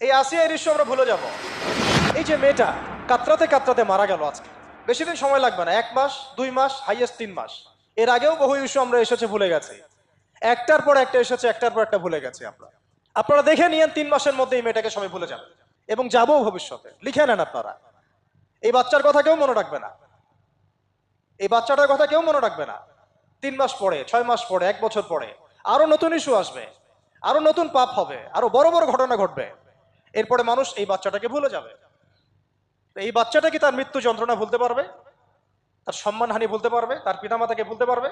এই আসিয়া এই দৃশ্য আমরা ভুলে যাব। এই যে মেয়েটা কাতরাতে কাতরাতে মারা গেল আজকে, বেশি দিন সময় লাগবে না, 1 মাস 2 মাস হাইয়েস্ট 3 মাস। এর আগেও বহু ইস্যু আমরা এসেছে ভুলে গেছি, একটার পর একটা এসেছে, একটার পর একটা ভুলে গেছি আমরা। আপনারা দেখে নিয়েন 3 মাসের মধ্যে এই মেয়েটাকে সবাই ভুলে যাবে এবং যাবো ভবিষ্যতে। লিখে নেন আপনারা, এই বাচ্চার কথা কেউ মনে রাখবে না, এই বাচ্চাটার কথা কেউ মনে রাখবে না। 3 মাস পরে, 6 মাস পরে, 1 বছর পরে আরো নতুন ইস্যু আসবে, আরো নতুন পাপ হবে, আরো বড় বড় ঘটনা ঘটবে। এরপরে মানুষ এই বাচ্চাটাকে ভুলে যাবে। এই বাচ্চাটা কি তার মৃত্যু যন্ত্রণা ভুলতে পারবে? তার সম্মানহানি ভুলতে পারবে? তার পিতামাতাকে ভুলতে পারবে?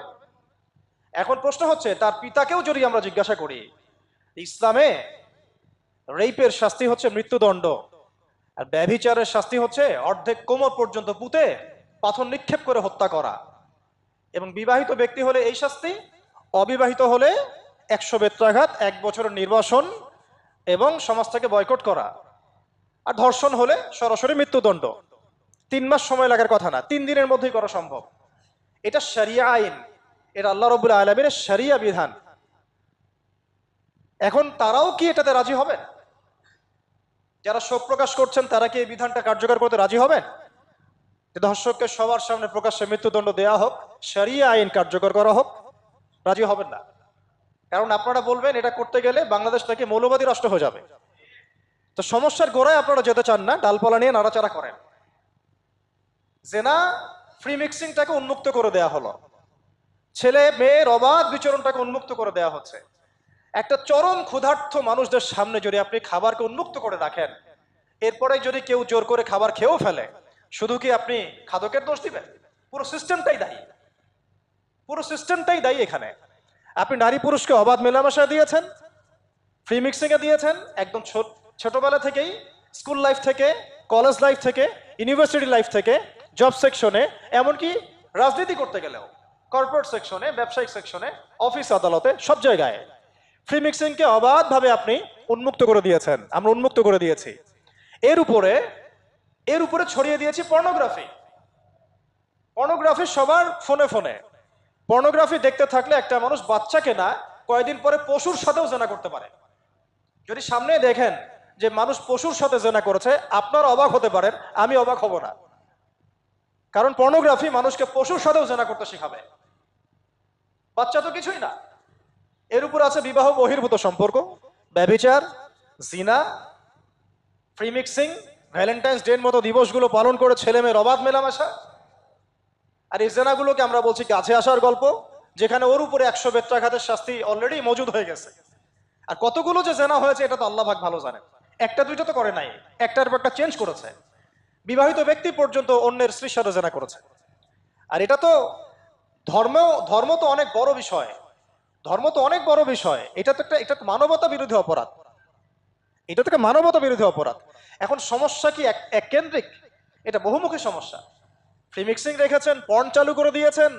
এখন প্রশ্ন হচ্ছে, তার পিতাকেও যদি আমরা জিজ্ঞাসা করি, ইসলামে রেপের শাস্তি হচ্ছে মৃত্যুদণ্ড, আর ব্যভিচারের শাস্তি হচ্ছে অর্ধেক কোমর পর্যন্ত পুঁতে পাথর নিক্ষেপ করে হত্যা করা। এবং বিবাহিত ব্যক্তি হলে এই শাস্তি, অবিবাহিত হলে 100 বেত্রাঘাত, 1 বছরের নির্বাসন এবং সমাজ থেকে বয়কট করা, আর ধর্ষণ হলে সরাসরি মৃত্যুদণ্ড। 3 মাস সময় লাগার কথা না, 3 দিনের মধ্যেই করা সম্ভব। এটা শরিয়া আইন, এটা আল্লাহ রাব্বুল আলামিনের শরিয়া বিধান। এখন তারাও কি এটাতে রাজি হবেন? যারা শোক প্রকাশ করছেন তারা কি এই বিধানটা কার্যকর করতে রাজি হবেন? যে ধর্ষককে সবার সামনে প্রকাশ্যে মৃত্যুদণ্ড দেয়া হোক, শরিয়া আইন কার্যকর করা হোক? রাজি হবেন না। কারণ আপনারা বলবেন এটা করতে গেলে বাংলাদেশ থেকে মৌলবাদী রাষ্ট্র হয়ে যাবে। তো সমস্যার গোড়ায় আপনারা যেতে চান না, ডালপালা নিয়ে নাড়াচাড়া করেন। জেনা ফ্রি মিক্সিংটাকে উন্মুক্ত করে দেয়া হলো, ছেলে মেয়ের অবাধ বিচরণটাকে উন্মুক্ত করে দেয়া হচ্ছে। একটা চরম ক্ষুধার্ত মানুষদের সামনে যদি আপনি খাবারকে উন্মুক্ত করে রাখেন, এরপরে যদি কেউ জোর করে খাবার খেয়েও ফেলে, শুধু কি আপনি খাদকের দোষ দিবেন? পুরো সিস্টেমটাই দায়ী, পুরো সিস্টেমটাই দায়ী এখানে। আপনি নারী পুরুষকে অবাধ মেলামেশা দিয়েছেন, ফ্রি মিক্সিং এ দিয়েছেন, একদম ছোটবেলা থেকেই, স্কুল লাইফ থেকে, কলেজ লাইফ থেকে, ইউনিভার্সিটি লাইফ থেকে, জব সেকশনে, এমনকি রাজনীতি করতে গেলেও কর্পোরেট সেকশনে, ব্যবসায়িক সেকশনে, অফিস আদালতে, সব জায়গায় ফ্রি মিক্সিংকে অবাধভাবে আপনি উন্মুক্ত করে দিয়েছেন, আমরা উন্মুক্ত করে দিয়েছি। এর উপরে ছড়িয়ে দিয়েছি পর্নোগ্রাফি। পর্নোগ্রাফি সবার ফোনে ফোনে। পর্নোগ্রাফি দেখতে থাকলে একটা মানুষ বাচ্চাকে না, কয়েকদিন পরে পশুর সাথেও জেনা করতে পারে। যদি সামনে দেখেন যে মানুষ পশুর সাথে জেনা করেছে, আপনারা অবাক হতে পারেন, আমি অবাক হব না। কারণ পর্নোগ্রাফি মানুষকে পশুর সাথেও জেনা করতে শেখাবে। বাচ্চা তো কিছুই না। এর উপর আছে বিবাহ বহির্ভূত সম্পর্ক, ব্যভিচার, জিনা, ফ্রি মিক্সিং, ভ্যালেন্টাইন্স ডে এর মতো দিবসগুলো পালন করে ছেলে মেয়ের অবাধ মেলামেশা। আর এই জেনাগুলোকে আমরা বলছি কাছে আসার গল্প, যেখানে ওর উপরে 100 বেত্রাঘাতের শাস্তি অলরেডি মজুদ হয়ে গেছে। আর কতগুলো যে জেনা হয়েছে এটা তো আল্লাহ পাক ভালো জানেন। একটা দুইটা তো করে নাই, একটার পর একটা চেঞ্জ করেছে। বিবাহিত ব্যক্তি পর্যন্ত অন্যের স্ত্রীর সাথে জেনা করেছে। আর এটা তো ধর্ম তো অনেক বড় বিষয়, ধর্ম তো অনেক বড় বিষয়। এটা তো মানবতা বিরোধী অপরাধ, এটা থেকে মানবতা বিরোধী অপরাধ। এখন সমস্যা কি এক কেন্দ্রিক? এটা বহুমুখী সমস্যা। ফ্রি মিক্সিং রেখেছেন, পর্ন চালু করে দিয়েছেন,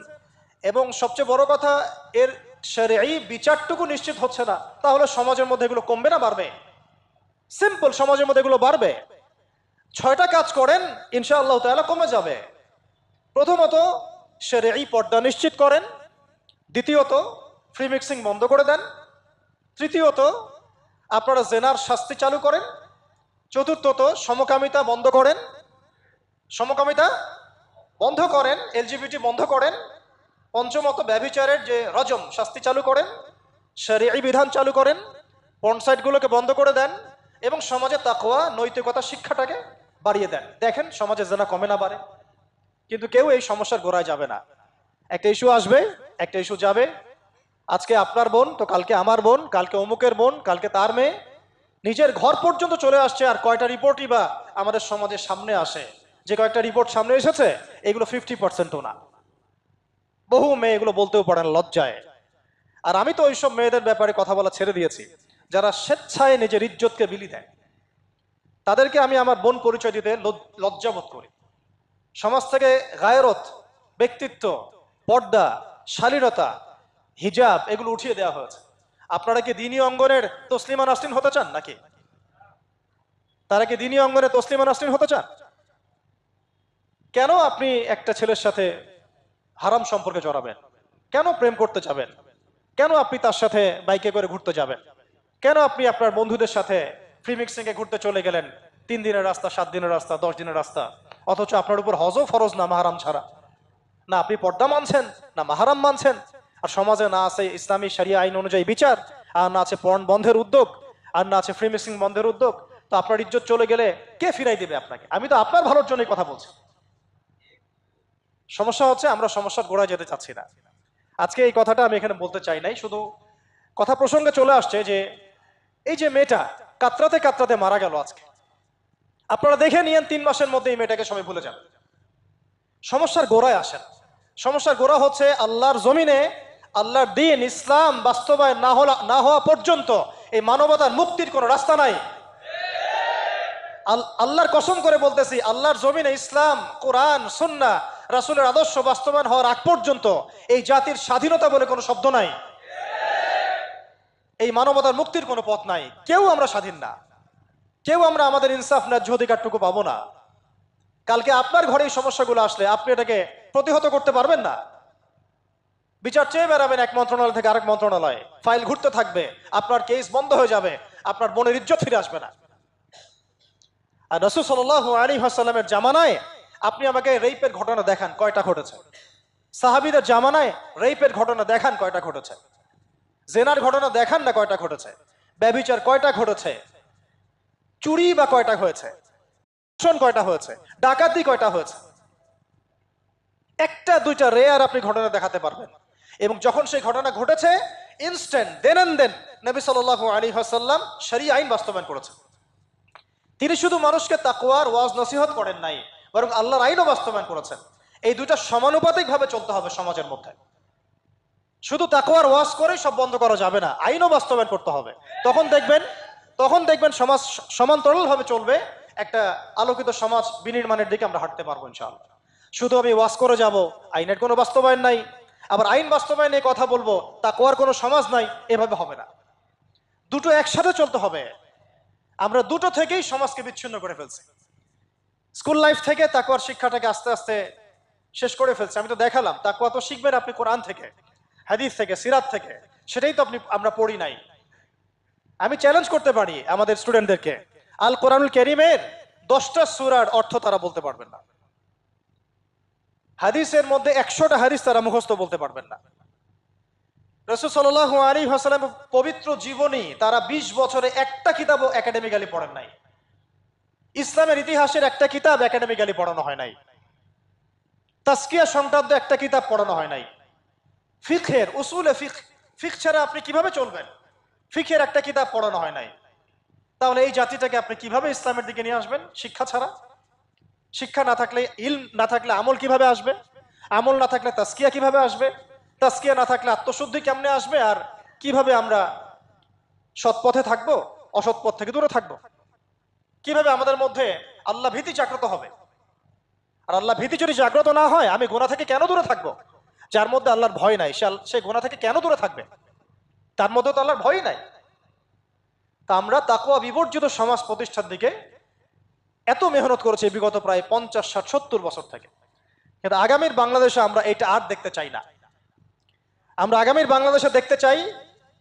এবং সবচেয়ে বড় কথা, এর শরঈ বিচারটুকু নিশ্চিত হচ্ছে না। তাহলে সমাজের মধ্যে এগুলো কমবে না বাড়বে? সিম্পল, সমাজের মধ্যে এগুলো বাড়বে। 6টা কাজ করেন, ইনশাআল্লাহ তাআলা কমে যাবে। প্রথমত, শরঈ পর্দা নিশ্চিত করেন। দ্বিতীয়ত, ফ্রি মিক্সিং বন্ধ করে দেন। তৃতীয়ত, আপনারা জেনার শাস্তি চালু করেন। চতুর্থত, সমকামিতা বন্ধ করেন, সমকামিতা বন্ধ করেন, এলজিবিটি বন্ধ করেন। পঞ্চমত, ব্যভিচারের যে রজম শাস্তি চালু করেন, শরঈ বিধান চালু করেন, পর্ন সাইটগুলোকে বন্ধ করে দেন, এবং সমাজে তাকওয়া নৈতিকতা শিক্ষাটাকে বাড়িয়ে দেন। দেখেন সমাজে জেনা কমে না বাড়ে। কিন্তু কেউ এই সমস্যার গোড়ায় যাবে না। একটা ইস্যু আসবে, একটা ইস্যু যাবে। আজকে আপনার বোন তো কালকে আমার বোন, কালকে অমুকের বোন, কালকে তার মেয়ে, নিজের ঘর পর্যন্ত চলে আসছে। আর কয়টা রিপোর্টই বা আমাদের সমাজের সামনে আসে? যে কয়েকটা রিপোর্ট সামনে এসেছে, এগুলো 50%ও না। বহু মেয়ে এগুলো বলতেও পারে না লজ্জায়। আর আমি তো ওইসব মেয়েদের ব্যাপারে কথা বলা ছেড়ে দিয়েছি, যারা স্বেচ্ছায় নিজের ইজ্জতকে বিলি দেয়। তাদেরকে আমি আমার বোন পরিচয় দিতে লজ্জাবোধ করি। সমাজ থেকে গায়রত, ব্যক্তিত্ব, পর্দা, শালীনতা, হিজাব এগুলো উঠিয়ে দেওয়া হয়েছে। আপনারা কি দ্বীনি অঙ্গনের তসলিমা নাসরিন হতে চান নাকি? তারা কি দ্বীনি অঙ্গনে তসলিমা নাসরিন হতে চান? কেন আপনি একটা ছেলের সাথে হারাম সম্পর্কে জড়াবেন? কেন প্রেম করতে যাবেন? কেন আপনি তার সাথে বাইকে করে ঘুরতে যাবেন? কেন আপনি আপনার বন্ধুদের সাথে ফ্রি মিক্সিংয়ে ঘুরতে চলে গেলেন, 3 দিনের রাস্তা, 7 দিনের রাস্তা, 10 দিনের রাস্তা, অথচ আপনার উপর হজও ফরজ না মাহারাম ছাড়া। না আপনি পর্দা মানছেন, না মাহারাম মানছেন, আর সমাজে না আছে ইসলামী শরিয়া আইন অনুযায়ী বিচার, আর না আছে পর্ন বন্ধের উদ্যোগ, আর না আছে ফ্রি মিক্সিং বন্ধের উদ্যোগ। তো আপনার ইজ্জত চলে গেলে কে ফিরাই দিবে আপনাকে? আমি তো আপনার ভালোর জন্যই কথা বলছি। সমস্যা হচ্ছে আমরা সমস্যার গোড়ায় যেতে চাচ্ছি না। আজকে এই কথাটা আমি এখানে বলতে চাই নাই, শুধু কথা প্রসঙ্গে চলে আসছে যে এই যে মেয়েটা কাতরাতে কাতরাতে মারা গেল আজকে, আপনারা দেখে নিয়েন 3 মাসের মধ্যে এই মেয়েটাকে সবাই ভুলে যাবে। সমস্যার গোড়ায় আসেন। সমস্যার গোড়া হচ্ছে আল্লাহর জমিনে আল্লাহর দ্বীন ইসলাম বাস্তবায়ন না হওয়া পর্যন্ত এই মানবতার মুক্তির কোনো রাস্তা নাই। আল্লাহর কসম করে বলতেছি, আল্লাহর জমিনে ইসলাম, কোরআন, সুন্নাহ, রাসূলের আদর্শ বাস্তবায়ন হওয়ার আগ পর্যন্ত এই জাতির স্বাধীনতা বলে কোনো শব্দ নাই। এই মানবতার মুক্তির কোনো পথ নাই। কেউ আমরা স্বাধীন না, কেউ আমরা আমাদের ইনসাফ ন্যায্য অধিকারটুকু পাবো না। কালকে আপনার ঘরে এই সমস্যাগুলো আসলে আপনি এটাকে প্রতিহত করতে পারবেন না। বিচার চেয়ে বেড়াবেন এক মন্ত্রণালয় থেকে আরেক মন্ত্রণালয়ে, ফাইল ঘুরতে থাকবে, আপনার কেস বন্ধ হয়ে যাবে, আপনার বোনের ইজ্জত ফিরে আসবে না। আর রাসূল সাল্লাল্লাহু আলাইহি ওয়াসাল্লামের জামানায় আপনি আমাকে রেপের ঘটনা দেখান কয়টা ঘটেছে? সাহাবীদের জামানায় রেপের ঘটনা দেখান কয়টা ঘটেছে? জেনার ঘটনা দেখান না কয়টা ঘটেছে? ব্যভিচার কয়টা ঘটেছে? চুরি বা কয়টা হয়েছে? কয়টা হয়েছে? ডাকাতি কয়টা হয়েছে? একটা দুইটা রেয়ার আপনি ঘটনা দেখাতে পারবেন। এবং যখন সেই ঘটনা ঘটেছে ইনস্ট্যান্ট দেন এন্ড দেন নবী সাল্লাল্লাহু আলাইহি ওয়াসাল্লাম শরীয়ত আইন বাস্তবায়ন করেছেন। তিনি শুধু মানুষকে তাকওয়ার ওয়াজ নসিহত করেন নাই, বরং আল্লাহর আইনও বাস্তবায়ন করেছেন। এই দুইটা সমানুপাতিক ভাবে চলতে হবে সমাজের মধ্যে। শুধু তাকওয়ার ওয়াজ করেই সব বন্ধ করা যাবে না, আইনও বাস্তবায়ন করতে হবে। তখন দেখবেন সমাজ সমান্তরাল ভাবে চলবে, একটা আলোকিত সমাজ বিনির্মাণের দিকে আমরা হাঁটতে পারবো ইনশাআল্লাহ। শুধু আমি ওয়াজ করে যাব, আইনের কোনো বাস্তবায়ন নাই, আবার আইন বাস্তবায়নে কথা বলবো, তাকওয়ার কোনো সমাজ নাই, এভাবে হবে না। দুটো একসাথে চলতে হবে। আমরা দুটো থেকেই সমাজকে বিচ্ছিন্ন করে ফেলছি। স্কুল লাইফ থেকে তাকওয়ার শিক্ষাটাকে আস্তে আস্তে শেষ করে ফেলছি। আমি তো দেখালাম তাকওয়া তো শিখবেন আপনি কোরআন থেকে, হাদিস থেকে, সিরাত থেকে, সেটাই তো আমরা পড়ি নাই। আমি চ্যালেঞ্জ করতে পারি আমাদের স্টুডেন্টদেরকে, আল কোরআনুল কারীমের 10টা সূরার অর্থ তারা বলতে পারবেন না। হাদিসের মধ্যে 100টা হাদিস তারা মুখস্থ বলতে পারবেন না। রাসূল সাল্লাল্লাহু আলাইহি ওয়াসাল্লামের পবিত্র জীবনী তারা 20 বছরে একটা কিতাবও একাডেমিক্যালি পড়েন নাই। ইসলামের ইতিহাসের একটা কিতাব একাডেমিক্যালি পড়ানো হয় নাই। তাজকিয়া সংক্রান্ত একটা কিতাব পড়ানো হয় নাই। ফিকহের উসুলে ফিকহ ছাড়া আপনি কিভাবে চলবেন? ফিকহের একটা কিতাব পড়ানো হয় নাই। তাহলে এই জাতিটাকে আপনি কিভাবে ইসলামের দিকে নিয়ে আসবেন? শিক্ষা ছাড়া। শিক্ষা না থাকলে, ইলম না থাকলে আমল কিভাবে আসবে? আমল না থাকলে তাজকিয়া কিভাবে আসবে? তাজকিয়া না থাকলে আত্মশুদ্ধি কেমনে আসবে? আর কিভাবে আমরা সৎ পথে থাকবো, অসৎ পথ থেকে দূরে থাকবো? কিভাবে আমাদের মধ্যে আল্লাহ ভীতি জাগ্রত হবে? আর আল্লাহ ভীতি যদি জাগ্রত না হয়, আমি গুনাহ থেকে কেন দূরে থাকবো? যার মধ্যে আল্লাহর ভয় নাই সে গুনাহ থেকে কেন দূরে থাকবে? তার মধ্যে তো আল্লাহর ভয় নাই। তা আমরা তাকওয়া বিবর্জিত সমাজ প্রতিষ্ঠার দিকে এত মেহনত করেছি বিগত প্রায় 50, 60, 70 বছর থেকে। কিন্তু আগামীর বাংলাদেশে আমরা এটা আর দেখতে চাই না। আমরা আগামীর বাংলাদেশে দেখতে চাই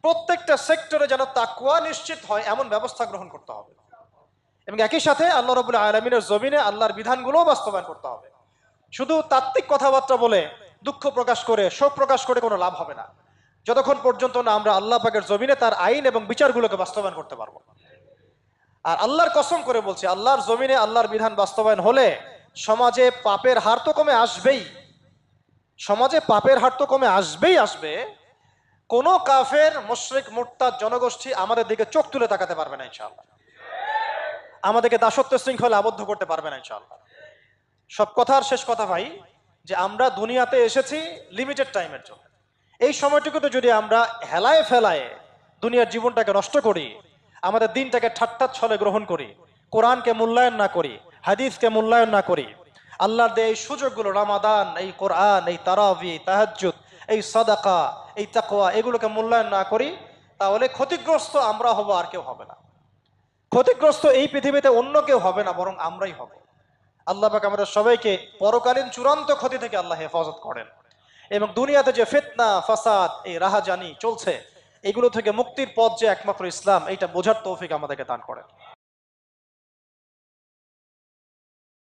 প্রত্যেকটা সেক্টরে যেন তাকওয়া নিশ্চিত হয় এমন ব্যবস্থা গ্রহণ করতে হবে, এবং একই সাথে আল্লাহ রাব্বুল আলামিনের জমিনে আল্লাহর বিধানগুলোও বাস্তবায়ন করতে হবে। শুধু তাত্ত্বিক কথাবার্তা বলে, দুঃখ প্রকাশ করে, শোক প্রকাশ করে কোনো লাভ হবে না, যতক্ষণ পর্যন্ত না আমরা আল্লাহ পাকের জমিনে তার আইন এবং বিচারগুলোকে বাস্তবায়ন করতে পারবো। আর আল্লাহর কসম করে বলছি, আল্লাহর জমিনে আল্লাহর বিধান বাস্তবায়ন হলে সমাজে পাপের হার তো কমে আসবেই। সমাজে পাপের হার তো কমে আসবে। কোনো কাফের, মুশরিক, মুরতাদ জনগোষ্ঠী আমাদের দিকে চোখ তুলে তাকাতে পারবে না ইনশাআল্লাহ। আমাদেরকে দাসত্ব শৃঙ্খলে আবদ্ধ করতে পারবে না ইনশাআল্লাহ। সব কথার শেষ কথা ভাই, যে আমরা দুনিয়াতে এসেছি লিমিটেড টাইমের জন্য। এই সময়টুকুতে যদি আমরা হেলায় ফেলায় দুনিয়ার জীবনটাকে নষ্ট করি, আমাদের দিনটাকে ঠাট্টা ছলে গ্রহণ করি, কোরআনকে মূল্যায়ন না করি, হাদিসকে মূল্যায়ন না করি, আল্লাহর দেয় এই সুযোগগুলো, রমাদান, এই কোরআন, এই তারাবি, তাহাজ্জুদ, এই সাদাকা, এই তাকওয়া, এগুলোকে মূল্যায়ন না করি, তাহলে ক্ষতিগ্রস্ত আমরা হব, আর কেউ হবে না। ক্ষতিগ্রস্ত এই পৃথিবীতে অন্য কেউ হবে না, বরং আমরাই হব। আল্লাহ পাক আমাদের সবাইকে পরকালীন চূড়ান্ত ক্ষতি থেকে আল্লাহ হেফাজত করেন, এবং দুনিয়াতে যে ফিতনা, ফাসাদ, এই রাহাজানি চলছে, এগুলো থেকে মুক্তির পথ যে একমাত্র ইসলাম, এইটা বোঝার তৌফিক আমাদেরকে দান করেন।